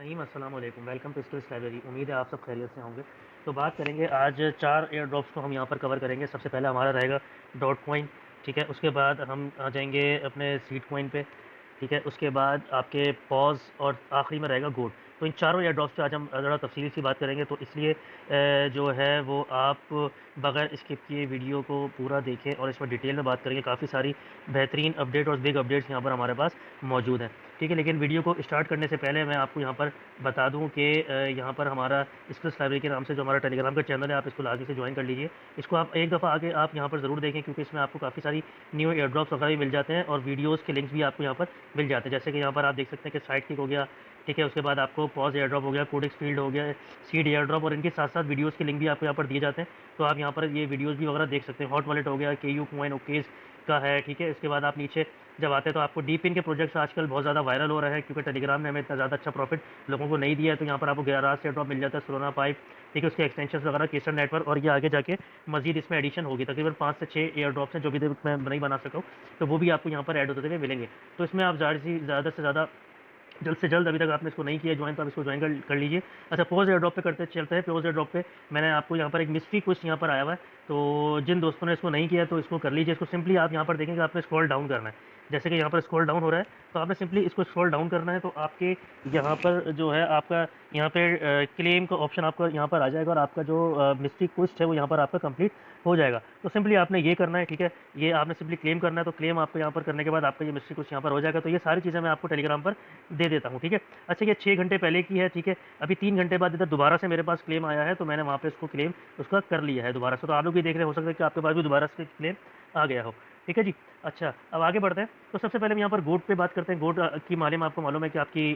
रहीम अस्सलाम वालेकुम। Welcome to skills library. उम्मीद है आप सब खैरियत से होंगे। तो बात करेंगे आज 4 एयर ड्रॉप्स को हम यहाँ पर कवर करेंगे। सबसे पहला हमारा रहेगा डॉट कॉइन, ठीक है। उसके बाद हम आ जाएंगे अपने सीड कॉइन पे, ठीक है। उसके बाद आपके पॉज और आखिरी में रहेगा गोड। तो इन चारों एयर ड्रॉप्स पे आज हम ज़रा तफसीली सी बात करेंगे, तो इसलिए जो है वो आप बगैर स्किप किए वीडियो को पूरा देखें और इसमें डिटेल में बात करेंगे। काफ़ी सारी बेहतरीन अपडेट और बिग अपडेट्स यहाँ पर हमारे पास मौजूद हैं, ठीक है। लेकिन वीडियो को स्टार्ट करने से पहले मैं आपको यहाँ पर बता दूं कि यहाँ पर हमारा स्किल्स लाइब्रेरी के नाम से जो हमारा टेलीग्राम का चैनल है, आप इसको लाजमी से ज्वाइन कर लीजिए। इसको आप एक दफ़ा आगे आप यहाँ पर ज़रूर देखें, क्योंकि इसमें आपको काफ़ी सारी न्यू एयर ड्रॉप्स वगैरह भी मिल जाते हैं और वीडियोज़ के लिंक्स भी आपको यहाँ पर मिल जाते हैं। जैसे कि यहाँ पर आप देख सकते हैं कि साइड किक हो गया, ठीक है। उसके बाद आपको पॉज एयर ड्रॉप हो गया, कोडेक्स फील्ड हो गया, सीड एयर ड्रॉप, और इनके साथ साथ वीडियोज़ के लिंक भी आपको यहाँ पर दिए जाते हैं। तो आप यहाँ पर ये वीडियोज़ भी वगैरह देख सकते हैं। हॉट वॉलेट हो गया, के यू कॉइन ओकेज का है, ठीक है। इसके बाद आप नीचे जब आते हैं तो आपको डीप इन के प्रोजेक्ट्स आजकल बहुत ज़्यादा वायरल हो रहा है, क्योंकि टेलीग्राम ने हमें इतना ज़्यादा अच्छा प्रॉफिट लोगों को नहीं दिया है। तो यहाँ पर आपको 11 से ड्रॉप मिल जाता है, सोलोना पाइप, ठीक है। उसके एक्सटेंशन वगैरह, केसर नेटवर्क, और ये आगे जाके मजीद इसमें एडिशन होगी। तकरीबन 5 से 6 एयर ड्रॉप्स हैं जो भी मैं नहीं बना सका हूँ, तो वो भी आपको यहाँ पर ऐड होते हुए मिलेंगे। तो इसमें आप ज़्यादा से ज़्यादा जल्द से जल्द, अभी तक आपने इसको नहीं किया ज्वाइन, तो आप इसको ज्वाइन कर लीजिए। अच्छा, पोज एयर ड्रॉप पे करते चलते हैं। पोज एयर ड्रॉप पे मैंने आपको यहाँ पर एक मिस्ट्री क्वेश्चन यहाँ पर आया हुआ है, तो जिन दोस्तों ने इसको नहीं किया तो इसको कर लीजिए। इसको सिंपली आप यहाँ पर देखेंगे, आपने स्क्रॉल डाउन करना है। जैसे कि यहाँ पर स्क्रॉल डाउन हो रहा है, तो आपने सिंपली इसको स्क्रॉल डाउन करना है, तो आपके यहाँ पर जो है आपका यहाँ पे क्लेम का ऑप्शन आपका यहाँ पर आ जाएगा, और आपका जो मिस्ट्री क्वेश्चन है वो यहाँ पर आपका कंप्लीट हो जाएगा। तो सिंपली आपने ये करना है, ठीक है। ये आपने सिंपली क्लेम करना है, तो क्लेम आपको यहाँ पर करने के बाद आपका ये मिस्ट्री क्वेश्चन यहाँ पर हो जाएगा। तो ये सारी चीज़ें मैं आपको टेलीग्राम पर दे देता हूँ, ठीक है। अच्छा, ये 6 घंटे पहले की है, ठीक है। अभी 3 घंटे बाद इधर दोबारा से मेरे पास क्लेम आया है, तो मैंने वहाँ पे इसको क्लेम उसका कर लिया है दोबारा से। तो आप लोग भी देख रहे हो सकता है कि आपके पास भी दोबारा से क्लेम आ गया हो, ठीक है जी। अच्छा, अब आगे बढ़ते हैं। तो सबसे पहले हम यहाँ पर गोड पे बात करते हैं। गोड की मालूम आपको मालूम है कि आपकी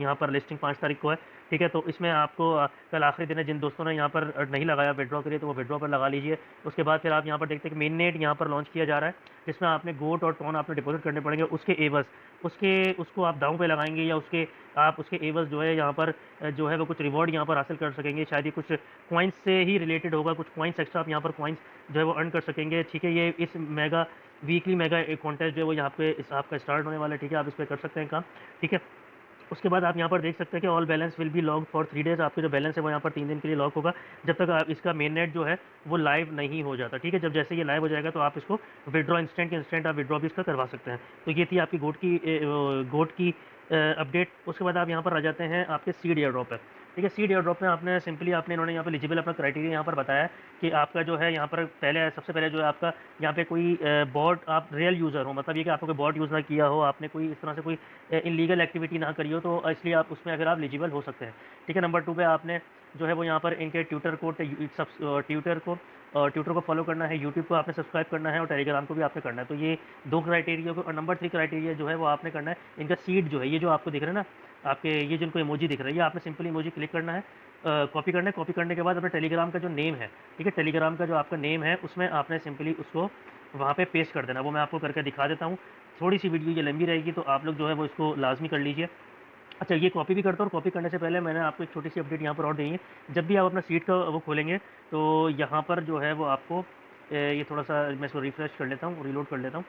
यहाँ पर लिस्टिंग 5 तारीख को है, ठीक है। तो इसमें आपको कल आखिरी दिन है। जिन दोस्तों ने यहाँ पर नहीं लगाया विड्रॉ के लिए, तो वो विड्रॉ पर लगा लीजिए। उसके बाद फिर आप यहाँ पर देखते हैं कि मेन नेट यहाँ पर लॉन्च किया जा रहा है, जिसमें आपने गोट और टोन आपने डिपॉजिट करने पड़ेंगे। उसके एवज उसको आप दांव पे लगाएंगे, या उसके एवज जो है यहाँ पर जो है वो कुछ रिवॉर्ड यहाँ पर हासिल कर सकेंगे। शायद ये कुछ कॉइन्स से ही रिलेटेड होगा, कुछ कॉइन्स एक्स्ट्रा आप यहाँ पर कॉइन्स जो है वो अर्न कर सकेंगे, ठीक है। ये इस मेगा वीकली मेगा कॉन्टेस्ट जो है वो यहाँ पे इस आपका स्टार्ट होने वाला है, ठीक है। आप इस पर कर सकते हैं काम, ठीक है। उसके बाद आप यहाँ पर देख सकते हैं कि all balance will be log for 3 days. आपके जो बैलेंस है वो यहाँ पर 3 दिन के लिए लॉक होगा, जब तक आप इसका मेन नेट जो है वो लाइव नहीं हो जाता, ठीक है। जब जैसे ये लाइव हो जाएगा तो आप इसको विड्रॉ इंस्टेंट के इंस्टेंट आप विड्रॉ भी इसका करवा सकते हैं। तो ये थी आपकी गोट की अपडेट। उसके बाद आप यहाँ पर आ जाते हैं आपके सीड एयर ड्रॉप है, ठीक है। सीड एयर ड्रॉप में आपने सिंपली आपने इन्होंने यहाँ पर एलिजिबल अपना क्राइटेरिया यहाँ पर बताया कि आपका जो है यहाँ पर पहले सबसे पहले जो है आपका यहाँ पे कोई बॉट, आप रियल यूज़र हो, मतलब ये कि आपको कोई बॉट यूज़ ना किया हो, आपने कोई इस तरह से कोई इलीगल एक्टिविटी ना करी हो, तो इसलिए आप उसमें अगर आप एलिजिबल हो सकते हैं, ठीक है। नंबर 2 पे आपने जो है वो यहाँ पर इनके ट्विटर को फॉलो करना है, यूट्यूब को आपने सब्सक्राइब करना है, और टेलीग्राम को भी आपने करना है। तो ये 2 क्राइटेरिया को, और नंबर 3 क्राइटेरिया जो है वो आपने करना है इनका सीड जो है, ये जो आपको दिख रहा है ना, आपके ये जिनको इमोजी दिख रहा है, ये आपने सिंपली इमोजी क्लिक करना है, कॉपी करना है। कॉपी करने के बाद अपने टेलीग्राम का जो नेम है, ठीक है, टेलीग्राम का जो आपका नेम है उसमें आपने सिंपली उसको वहाँ पे पेस्ट कर देना। वो मैं आपको करके दिखा देता हूँ। थोड़ी सी वीडियो ये लंबी रहेगी, तो आप लोग जो है वो इसको लाजमी कर लीजिए। अच्छा, ये कॉपी भी करता हूँ, और कॉपी करने से पहले मैंने आपको एक छोटी सी अपडेट यहाँ पर और दी है। जब भी आप अपना सीट का वो खोलेंगे, तो यहाँ पर जो है वो आपको ये थोड़ा सा मैं इसको रिफ्रेश कर लेता हूँ, रीलोड कर लेता हूँ,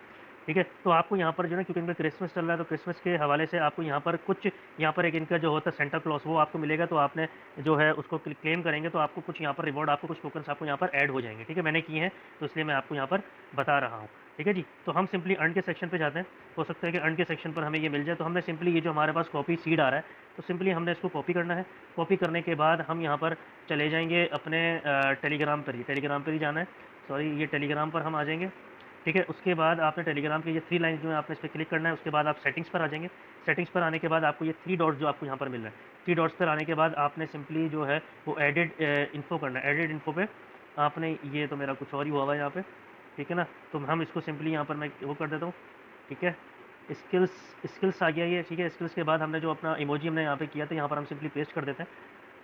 ठीक है। तो आपको यहाँ पर जो है, क्योंकि इनका क्रिसमस चल रहा है, तो क्रिसमस के हवाले से आपको यहाँ पर कुछ, यहाँ पर एक इनका जो होता है सेंटा क्लॉस, वो आपको मिलेगा। तो आपने जो है उसको क्लेम करेंगे तो आपको कुछ यहाँ पर रिवॉर्ड, आपको कुछ टोकन्स आपको यहाँ पर ऐड हो जाएंगे, ठीक है। मैंने किए हैं, तो इसलिए मैं आपको यहाँ पर बता रहा हूँ, ठीक है जी। तो हम सिंपली अर्न के सेक्शन पे जाते हैं। हो सकता है कि अर्न के सेक्शन पर हमें ये मिल जाए, तो हमने सिंपली ये जो हमारे पास कॉपी सीड आ रहा है, तो सिंपली हमने इसको कॉपी करना है। कॉपी करने के बाद हम यहाँ पर चले जाएंगे अपने टेलीग्राम पर ही जाना है, सॉरी, ये टेलीग्राम पर हम आ जाएंगे, ठीक है। उसके बाद आपने टेलीग्राम के ये 3 लाइन जो है आपने इस पर क्लिक करना है। उसके बाद आप सेटिंग्स पर आ जाएंगे। सेटिंग्स पर आने के बाद आपको ये 3 डॉट्स जो आपको यहाँ पर मिल रहा है, 3 डॉट्स पर आने के बाद आपने सिंपली जो है वो एडिड इन्फो करना है। एडिड इन्फो पे आपने, ये तो मेरा कुछ और ही हुआ हुआ है यहाँ पे, ठीक है ना। तो हम इसको सिंपली यहाँ पर मैं वो कर देता हूँ, ठीक है। स्किल्स स्किल्स आ गया ये, ठीक है। स्किल्स के बाद हमने जो अपना इमोजी हमने यहाँ पे किया था, यहाँ पर हम सिंपली पेस्ट कर देते हैं,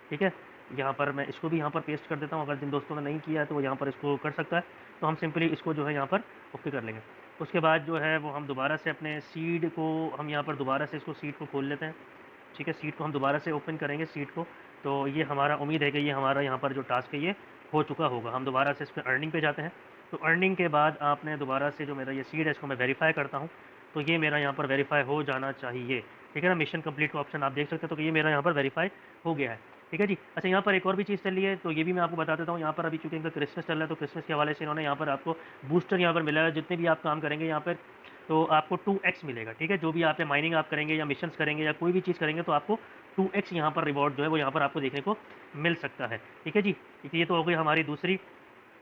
ठीक है। यहाँ पर मैं इसको भी यहाँ पर पेस्ट कर देता हूँ। अगर जिन दोस्तों ने नहीं किया है तो वो यहाँ पर इसको कर सकता है। तो हम सिंपली इसको जो है यहाँ पर ओके कर लेंगे। उसके बाद जो है वो हम दोबारा से अपने सीड को, हम यहाँ पर दोबारा से इसको सीड को खोल लेते हैं, ठीक है। सीट को हम दोबारा से ओपन करेंगे सीट को। तो ये हमारा, उम्मीद है कि ये हमारा यहाँ पर जो टास्क है ये हो चुका होगा। हम दोबारा से इस पर अर्निंग पे जाते हैं। तो अर्निंग के बाद आपने दोबारा से जो मेरा ये सीड है इसको मैं वेरीफाई करता हूँ। तो ये मेरा यहाँ पर वेरीफाई हो जाना चाहिए, ठीक है ना, मिशन कंप्लीट का ऑप्शन आप देख सकते हैं। तो ये मेरा यहाँ पर वेरीफाई हो गया है, ठीक है जी। अच्छा, यहाँ पर एक और भी चीज़ चल रही है, तो ये भी मैं आपको बता देता हूँ। यहाँ पर अभी चूँकि इनका क्रिसमस चल रहा है, तो क्रिसमस के हवाले से इन्होंने यहाँ पर आपको बूस्टर यहाँ पर मिला है। जितने भी आप काम करेंगे यहाँ पर, तो आपको 2x मिलेगा, ठीक है। जो भी आप माइनिंग आप करेंगे या मिशंस करेंगे या कोई भी चीज़ करेंगे, तो आपको 2x यहाँ पर रिवॉर्ड जो है वो यहाँ पर आपको देखने को मिल सकता है, ठीक है जी। ये तो हो गई हमारी दूसरी।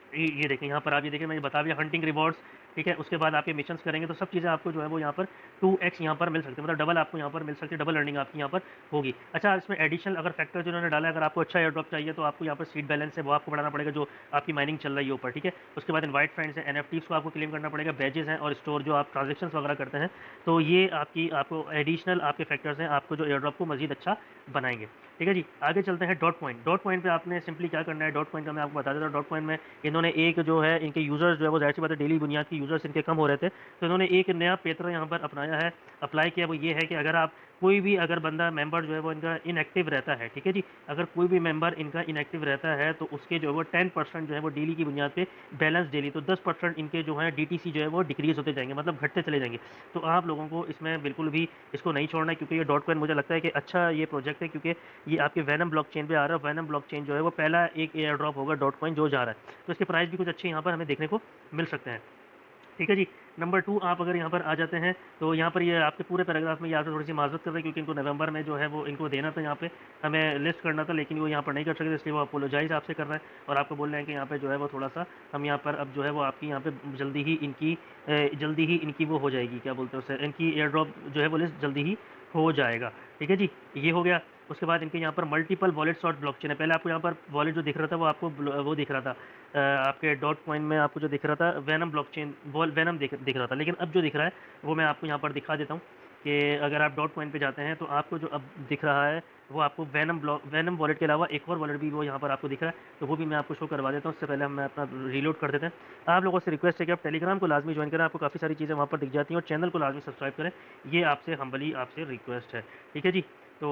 ये देखें, यहाँ पर आप ये देखें, मैंने बता दिया हंटिंग रिवॉर्ड्स, ठीक है। उसके बाद आपके मिशंस करेंगे तो सब चीज़ें आपको जो है वो यहाँ पर 2x यहाँ पर मिल सकती है, मतलब डबल आपको यहाँ पर मिल सकती है, डबल अर्निंग आपकी यहाँ पर होगी। अच्छा, इसमें एडिशनल अगर फैक्टर जो उन्होंने डाला है, अगर आपको अच्छा एयर ड्रॉप चाहिए तो आपको यहाँ पर सीट बैलेंस है वो आपको बढ़ाना पड़ेगा, जो आपकी माइनिंग चल रही है ऊपर, ठीक है। उसके बाद इनवाइट फ्रेंड्स है, NFTs को आपको क्लेम करना पड़ेगा, बैजेस हैं और स्टोर जो आप ट्रांजेक्शन वगैरह करते हैं, तो ये आपको एडिशनल आपके फैक्टर्स हैं, आपको जो एयर ड्रॉप को मजीद अच्छा बनाएंगे, ठीक है जी। आगे चलते हैं डॉट पॉइंट। डॉट पॉइंट पे आपने सिंपली क्या करना है, डॉट पॉइंट का मैं आपको बता देता हूँ। डॉट पॉइंट में इन्होंने एक जो है, इनके यूज़र्स जो है वो ज़ाहिर सी बात है डेली बुनियाद की यूज़र्स इनके कम हो रहे थे, तो इन्होंने एक नया पेपर यहाँ पर अपनाया है, अप्लाई किया। वो ये है कि अगर आप कोई भी अगर बंदा मेंबर जो है वो इनका इनएक्टिव रहता है, ठीक है जी, अगर कोई भी मेंबर इनका इनएक्टिव रहता है तो उसके जो है वो 10% जो है वो डेली की बुनियाद पे बैलेंस डेली, तो 10% इनके जो है DTC जो है वो डिक्रीज होते जाएंगे, मतलब घटते चले जाएंगे। तो आप लोगों को इसमें बिल्कुल भी इसको नहीं छोड़ना है, क्योंकि ये डॉट कॉइन मुझे लगता है कि अच्छा ये प्रोजेक्ट है, क्योंकि ये आपके वैनम ब्लॉकचेन पे आ रहा है। वैनम ब्लॉकचेन जो है वो पहला एक एयर ड्रॉप होगा डॉट कॉइन जो जा रहा है, तो इसके प्राइस भी कुछ अच्छे यहाँ पर हमें देखने को मिल सकते हैं, ठीक है जी। नंबर 2, आप अगर यहाँ पर आ जाते हैं तो यहाँ पर ये आपके पूरे पैराग्राफ में ये आपसे थोड़ी सी माजरत कर रहे हैं, क्योंकि इनको नवंबर में जो है वो इनको देना था, यहाँ पे हमें लिस्ट करना था, लेकिन वो यहाँ पर नहीं कर सकते, इसलिए वो अपोलोजाइज आपसे कर रहे हैं और आपको बोल रहे हैं कि यहाँ पे जो है वो थोड़ा सा हम यहाँ पर अब जो है वो आपकी यहाँ पे जल्दी ही इनकी वो हो जाएगी, क्या बोलते हैं उसे, इनकी एयर ड्रॉप जो है वो लिस्ट जल्दी ही हो जाएगा, ठीक है जी। ये हो गया। उसके बाद इनके यहाँ पर मल्टीपल वॉलेट सॉर्ट ब्लॉकचेन है। पहले आपको यहाँ पर वॉलेट जो दिख रहा था वो आपको वो दिख रहा था, आपके डॉट कॉइन में आपको जो दिख रहा था वैनम ब्लॉकचेन वैनम दिख रहा था, लेकिन अब जो दिख रहा है वो मैं आपको यहाँ पर दिखा देता हूँ कि अगर आप डॉट कॉइन पे जाते हैं तो आपको जो अब दिख रहा है वो आपको वैनम वॉलेट के अलावा एक और वॉलेट भी वो यहाँ पर आपको दिख रहा है, तो वो भी मैं आपको शो करवा देता हूँ। उससे पहले हम अपना रीलोड कर देते हैं। आप लोगों से रिक्वेस्ट है कि आप टेलीग्राम को लाजमी ज्वाइन करें, आपको काफ़ी सारी चीज़ें वहाँ पर दिख जाती हैं, और चैनल को लाजमी सब्सक्राइब करें, ये आपसे हम्बली आपसे रिक्वेस्ट है, ठीक है जी। तो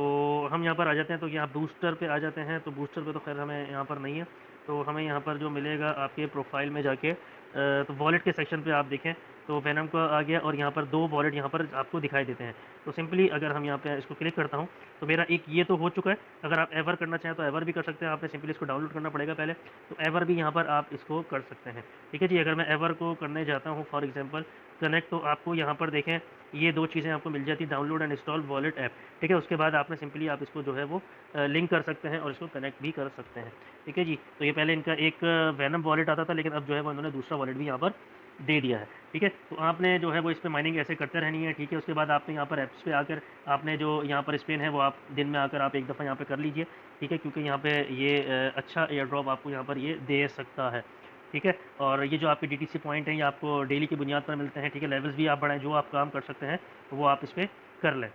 हम यहाँ पर आ जाते हैं, तो यहाँ बूस्टर पे आ जाते हैं। तो बूस्टर पे तो खैर हमें यहाँ पर नहीं है, तो हमें यहाँ पर जो मिलेगा आपके प्रोफाइल में जाके तो वॉलेट के सेक्शन पे आप देखें तो वैनम का आ गया, और यहाँ पर 2 वॉलेट यहाँ पर आपको दिखाई देते हैं। तो सिंपली अगर हम यहाँ पे इसको क्लिक करता हूँ तो मेरा एक ये तो हो चुका है। अगर आप एवर करना चाहें तो एवर भी कर सकते हैं, आपने सिंपली इसको डाउनलोड करना पड़ेगा पहले, तो एवर भी यहाँ पर आप इसको कर सकते हैं, ठीक है जी। अगर मैं एवर को करने जाता हूँ फॉर एग्जाम्पल कनेक्ट, तो आपको यहाँ पर देखें ये 2 चीज़ें आपको मिल जाती है, download and install wallet app, ठीक है। उसके बाद आपने सिंपली आप इसको जो है वो लिंक कर सकते हैं और इसको कनेक्ट भी कर सकते हैं, ठीक है जी। तो ये पहले इनका एक वैनम वॉलेट आता था, लेकिन अब जो है वो इन्होंने दूसरा वॉलेट भी यहाँ पर दे दिया है, ठीक है। तो आपने जो है वो इस पर माइनिंग ऐसे करते रहनी है, ठीक है। उसके बाद आपने यहाँ पर ऐप्स पे आकर आपने जो यहाँ पर स्पेन है वो आप दिन में आकर आप एक दफ़ा यहाँ पे कर लीजिए, ठीक है, क्योंकि यहाँ पे ये अच्छा एयर ड्रॉप आपको यहाँ पर ये दे सकता है, ठीक है। और ये जो आपके DTC पॉइंट हैं ये आपको डेली की बुनियाद पर मिलते हैं, ठीक है। लेवल्स भी आप बढ़ाएं, जो आप काम कर सकते हैं वो आप इस पर कर लें,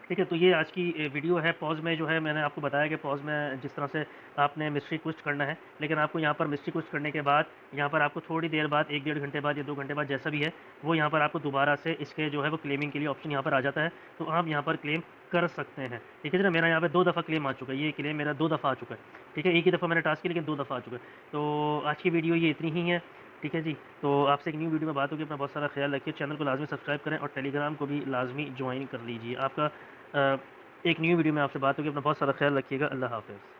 ठीक है। तो ये आज की वीडियो है। पॉज में जो है मैंने आपको बताया कि पॉज में जिस तरह से आपने मिस्ट्री क्वेस्ट करना है, लेकिन आपको यहाँ पर मिस्ट्री क्वेस्ट करने के बाद यहाँ पर आपको थोड़ी देर बाद 1-1.5 घंटे बाद या 2 घंटे बाद जैसा भी है वो यहाँ पर आपको दोबारा से इसके जो है वो क्लेमिंग के लिए ऑप्शन यहाँ पर आ जाता है, तो आप यहाँ पर क्लेम कर सकते हैं, ठीक है जी ना। मेरा यहाँ पर 2 दफ़ा क्लेम आ चुका है, ये क्लेम मेरा 2 दफ़ा आ चुका है, ठीक है। एक ही दफ़ा मैंने टास्क किया, लेकिन 2 दफ़ा आ चुका है। तो आज की वीडियो ये इतनी ही है, ठीक है जी। तो आपसे एक न्यू वीडियो में बात होगी। अपना बहुत सारा ख्याल रखिए, चैनल को लाजमी सब्सक्राइब करें और टेलीग्राम को भी लाजमी ज्वाइन कर लीजिए। आपका एक न्यू वीडियो में आपसे बात होगी। अपना बहुत सारा ख्याल रखिएगा। अल्लाह हाफ़िज़।